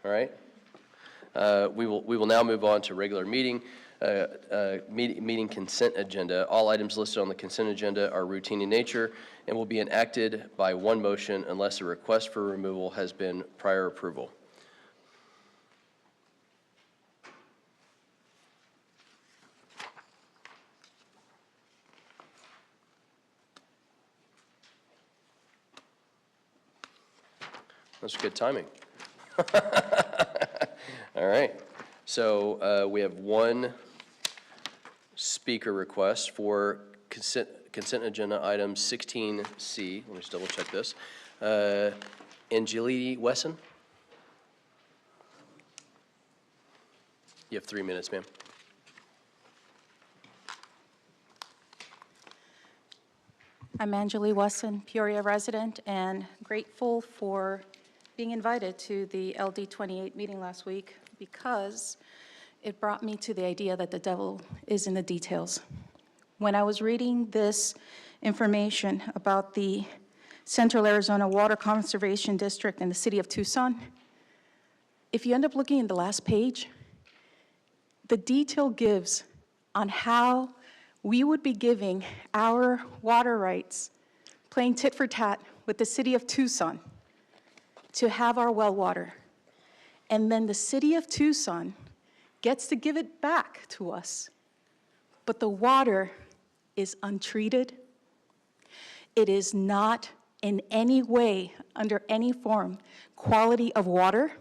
All right. We will now move on to regular meeting consent agenda. All items listed on the consent agenda are routine in nature and will be enacted by one motion unless a request for removal has been prior approval. That's good timing. All right. So we have one speaker request for consent agenda item 16C. Let me just double check this. Angeli Wesson. You have 3 minutes, ma'am. I'm Angeli Wesson, Peoria resident, and grateful for being invited to the LD28 meeting last week because it brought me to the idea that the devil is in the details. When I was reading this information about the Central Arizona Water Conservation District in the City of Tucson, if you end up looking at the last page, the detail gives on how we would be giving our water rights, playing tit for tat with the City of Tucson to have our well water. And then the City of Tucson gets to give it back to us. But the water is untreated. It is not in any way, under any form, quality of water.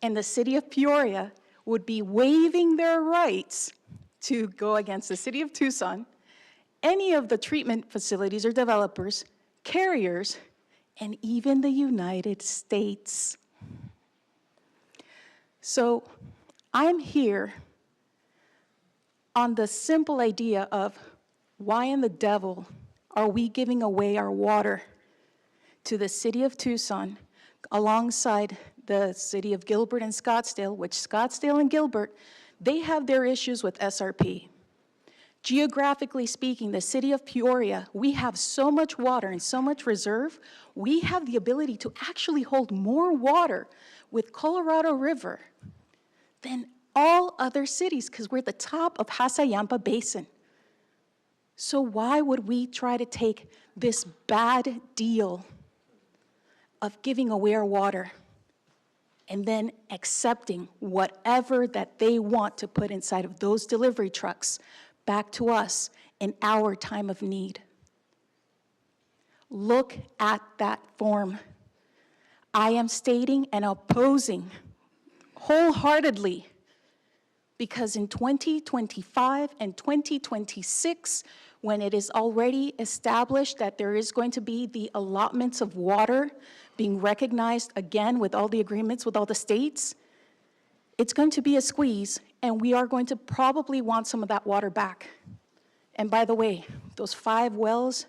And the City of Peoria would be waiving their rights to go against the City of Tucson, any of the treatment facilities or developers, carriers, and even the United States. So I'm here on the simple idea of why in the devil are we giving away our water to the City of Tucson alongside the City of Gilbert and Scottsdale, which Scottsdale and Gilbert, they have their issues with SRP. Geographically speaking, the City of Peoria, we have so much water and so much reserve, we have the ability to actually hold more water with Colorado River than all other cities because we're at the top of Hasayampa Basin. So why would we try to take this bad deal of giving away our water and then accepting whatever that they want to put inside of those delivery trucks back to us in our time of need? Look at that form. I am stating and opposing wholeheartedly because in 2025 and 2026, when it is already established that there is going to be the allotments of water being recognized again with all the agreements with all the states, it's going to be a squeeze, and we are going to probably want some of that water back. And by the way, those 5 wells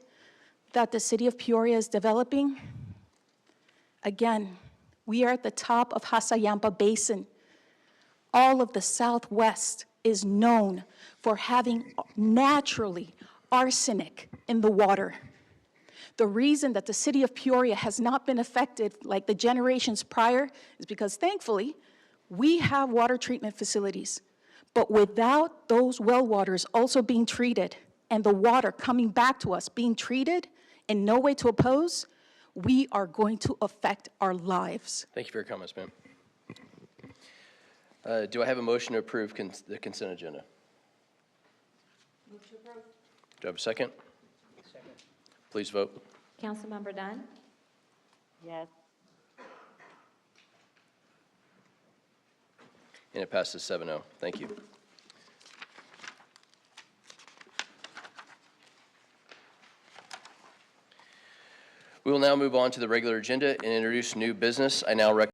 that the City of Peoria is developing, again, we are at the top of Hasayampa Basin. All of the Southwest is known for having naturally arsenic in the water. The reason that the City of Peoria has not been affected like the generations prior is because, thankfully, we have water treatment facilities. But without those well waters also being treated and the water coming back to us being treated in no way to oppose, we are going to affect our lives. Thank you for your comments, ma'am. Do I have a motion to approve the consent agenda? Move to approve. Do I have a second? Second. Please vote. Councilmember Dunn, Yes. And it passes 7-0. Thank you. We will now move on to the regular agenda and introduce new business. I now recommend